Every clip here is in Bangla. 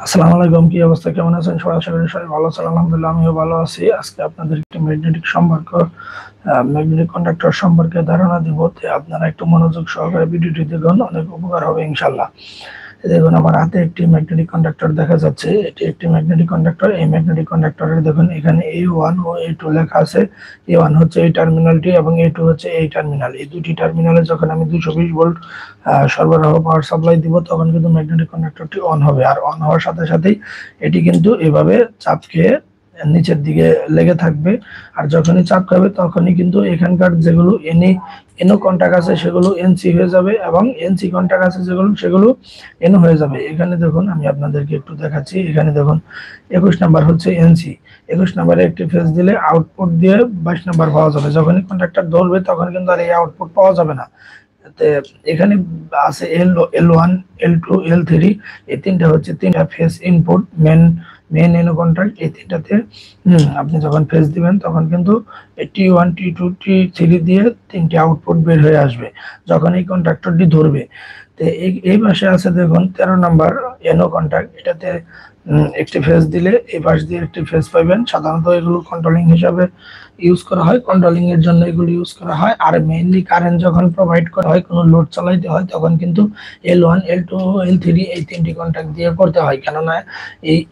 আসসালামু আলাইকুম, কি অবস্থা, কেমন আছেন সবাই? আশা করি সবাই ভালো আছেন। আলহামদুলিল্লাহ, আমিও ভালো আছি। আজকে আপনাদের একটি ম্যাগনেটিক কন্ডাক্টর সম্পর্কে ধারণা দিব। আপনারা একটু মনোযোগ সহকারে ভিডিওটি দেখুন, অনেক উপকার হবে ইনশাল্লাহ। দেখুন, আমার হাতে একটি ম্যাগনেটিক কন্ডাক্টর দেখা যাচ্ছে। এটি একটি ম্যাগনেটিক কন্ডাক্টর। এই ম্যাগনেটিক কন্ডাক্টরের দেখুন এখানে A1 ও A2 লেখা আছে। A1 হচ্ছে এই টার্মিনালটি এবং A2 হচ্ছে এই টার্মিনাল। এই দুটি টার্মিনালে যখন আমি 220 ভোল্ট সরবরাহ পাওয়ার সাপ্লাই দিব, তখন কিন্তু ম্যাগনেটিক কন্ডাক্টরটি অন হবে। আর অন হওয়ার সাথে সাথেই এটি কিন্তু এভাবে চাপ খেয়ে নিচের দিকে লেগে থাকবে। আর যখনই চাপ খাবে তখনই কিন্তু এখানকার যেগুলো এনো কন্টাক্ট আছে সেগুলো এনসি হয়ে যাবে, এবং এনসি কন্টাক্ট আছে সেগুলো এনো হয়ে যাবে। এখানে দেখুন, আমি আপনাদেরকে একটু দেখাচ্ছি। এখানে দেখুন 21 নাম্বার হচ্ছে এনসি। 21 নাম্বারে একটি ফেজ দিলে আউটপুট দিয়ে 22 নাম্বার পাওয়া যাবে। যখনই কন্ট্রাক্টর ধরবে তখন কিন্তু আর এই আউটপুট পাওয়া যাবে না। এখানে আছে L1, L2, L3, এই তিনটা হচ্ছে তিনটা ফেজ ইনপুট, মেন এনো কন্ট্রাক্ট। এই তিনটাতে আপনি যখন ফেজ দিবেন তখন কিন্তু T1, T2, T3 দিয়ে তিনটি আউটপুট বের হয়ে আসবে যখন এই কন্ট্রাক্টরটি ধরবে। তো এই পাশে আছে দেখুন 13 নাম্বার এনো কন্ট্রাক্ট। এটাতে একটি ফেজ দিলে এই পাশ দিয়ে একটি ফেজ পাবেন। সাধারণত এগুলো কন্ট্রোলিং হিসাবে ইউজ করা হয়, কন্ট্রোলিং এর জন্য এগুলো ইউজ করা হয়। আর মেইনলি কারেন্ট যখন প্রোভাইড করা হয়, কোনো লোড চালাইতে হয়, তখন কিন্তু L1, L2, L3 এই তিনটি কন্ট্যাক্ট দিয়ে করতে হয়। কেননা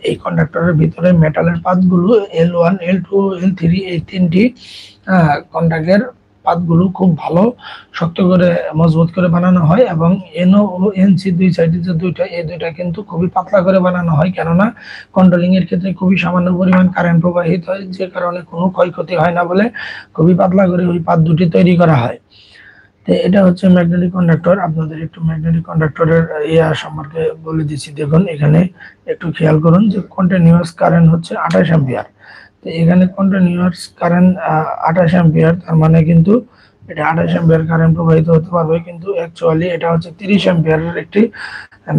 এই কন্ডাক্টরের ভিতরে মেটালের পাতগুলো L1, L2, L3 এই তিনটি কন্ট্যাক্টের পাতগুলো খুব ভালো শক্ত করে মজবুত করে বানানো হয়, এবং এনও ও এনসি দুই সাইডে যে দুইটা, এই দুইটা কিন্তু খুবই পাতলা করে বানানো হয়। কেননা কন্ট্রোলিং এর ক্ষেত্রে খুবই সামান্য পরিমাণ কারেন্ট প্রবাহিত হয়, যে কারণে কোনো ক্ষয়ক্ষতি হয় না বলে খুবই পাতলা করে ওই পাত দুটি তৈরি করা হয়। তো এটা হচ্ছে ম্যাগনেটিক কন্ডাক্টর। আপনাদের একটু ম্যাগনেটিক কন্ডাক্টরের সম্পর্কে বলে দিচ্ছি। দেখুন, এখানে একটু খেয়াল করুন যে কন্টিনিউয়াস কারেন্ট হচ্ছে 28 অ্যাম্পিয়ার। তো এখানে কন্টিনিউয়াস কারেন্ট 28 অ্যাম্পিয়ার, তার মানে কিন্তু এটা 28 অ্যাম্পিয়ার কারেন্ট প্রবাহিত হতে পারবে, কিন্তু অ্যাকচুয়ালি এটা হচ্ছে 30 অ্যাম্পিয়ারের একটি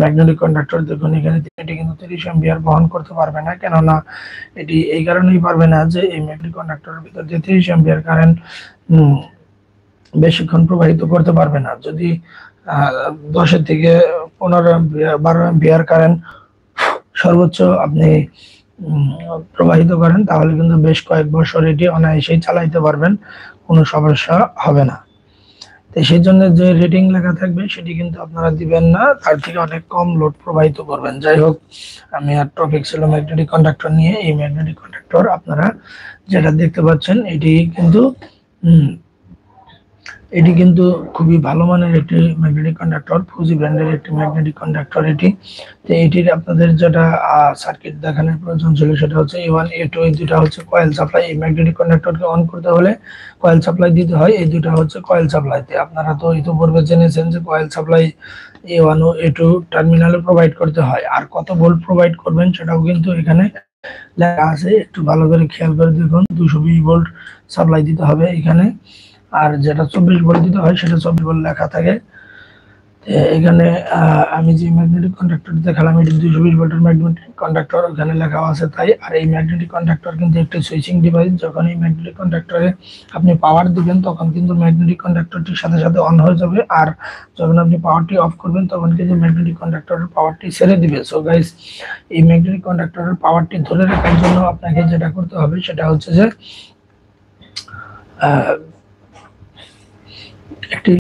ম্যাগনেটিক কন্ডাক্টর। দেখুন, এখানে এটি কিন্তু 30 অ্যাম্পিয়ার বহন করতে পারবে না। কেননা এটি এই কারণেই পারবে না যে এই ম্যাগনেটিক কন্ডাক্টরের ভিতর যে 30 অ্যাম্পিয়ার কারেন্ট বেশিক্ষণ প্রবাহিত করতে পারবে না। যদি 10 থেকে 15 অ্যাম্পিয়ার, 12 অ্যাম্পিয়ার কারেন্ট সর্বোচ্চ আপনি প্রবাহিত করেন, তাহলে কিন্তু বেশ কয়েক বছর এটি অনায়াসেই চালাইতে পারবেন, কোনো সমস্যা হবে না। তো সেই জন্য যে রেটিং লেখা থাকবে সেটি কিন্তু আপনারা দিবেন না, তার থেকে অনেক কম লোড প্রবাহিত করবেন। যাই হোক, আমি আর টপিক ছিল ম্যাগনেটিক কন্ডাক্টর নিয়ে। এই ম্যাগনেটিক কন্ডাক্টর আপনারা যেটা দেখতে পাচ্ছেন, এটি কিন্তু খুবই ভালো মানের একটি ম্যাগনেটিক কন্ডাক্টর, ফুজি ব্র্যান্ডের একটি ম্যাগনেটিক কন্ডাক্টর এটি। তো এটির আপনাদের যেটা সার্কিট দেখানোর প্রয়োজন ছিল সেটা হচ্ছে A1, A2 এই দুটা হচ্ছে কয়েল সাপ্লাই। এই ম্যাগনেটিক কন্ডাক্টরকে অন করতে হলে কয়েল সাপ্লাই দিতে হয়। এই দুটা হচ্ছে কয়েল সাপ্লাইতে। আপনারা তো ইতিপূর্বে জেনেছেন যে কয়েল সাপ্লাই A1 ও A2 টার্মিনালে প্রোভাইড করতে হয়। আর কত ভোল্ট প্রোভাইড করবেন সেটাও কিন্তু এখানে লেখা আছে। একটু ভালো করে খেয়াল করে দেখুন, 220 ভোল্ট সাপ্লাই দিতে হবে এখানে। আর যেটা 24 ভোল্ট দিতে হয় সেটা 24 ভোল্ট লেখা থাকে। এখানে আমি যে ম্যাগনেটিক কন্ডাক্টর দেখালাম, এটি 220 ভোল্টের ম্যাগনেটিক কন্ডাক্টর, ওখানে লেখা আছে তাই। আর এই ম্যাগনেটিক কন্ডাক্টর কিন্তু একটি সুইচিং ডিভাইস। যখন এই ম্যাগনেটিক কন্ডাক্টরে আপনি পাওয়ার দিবেন, তখন কিন্তু ম্যাগনেটিক কন্ডাক্টরটির সাথে সাথে অন হয়ে যাবে। আর যখন আপনি পাওয়ারটি অফ করবেন, তখন কিন্তু ম্যাগনেটিক কন্ডাক্টরের পাওয়ারটি ছেড়ে দিবে। সো গাইস, এই ম্যাগনেটিক কন্ডাক্টরের পাওয়ারটি ধরে রাখার জন্য আপনাকে যেটা করতে হবে সেটা হচ্ছে যে একটি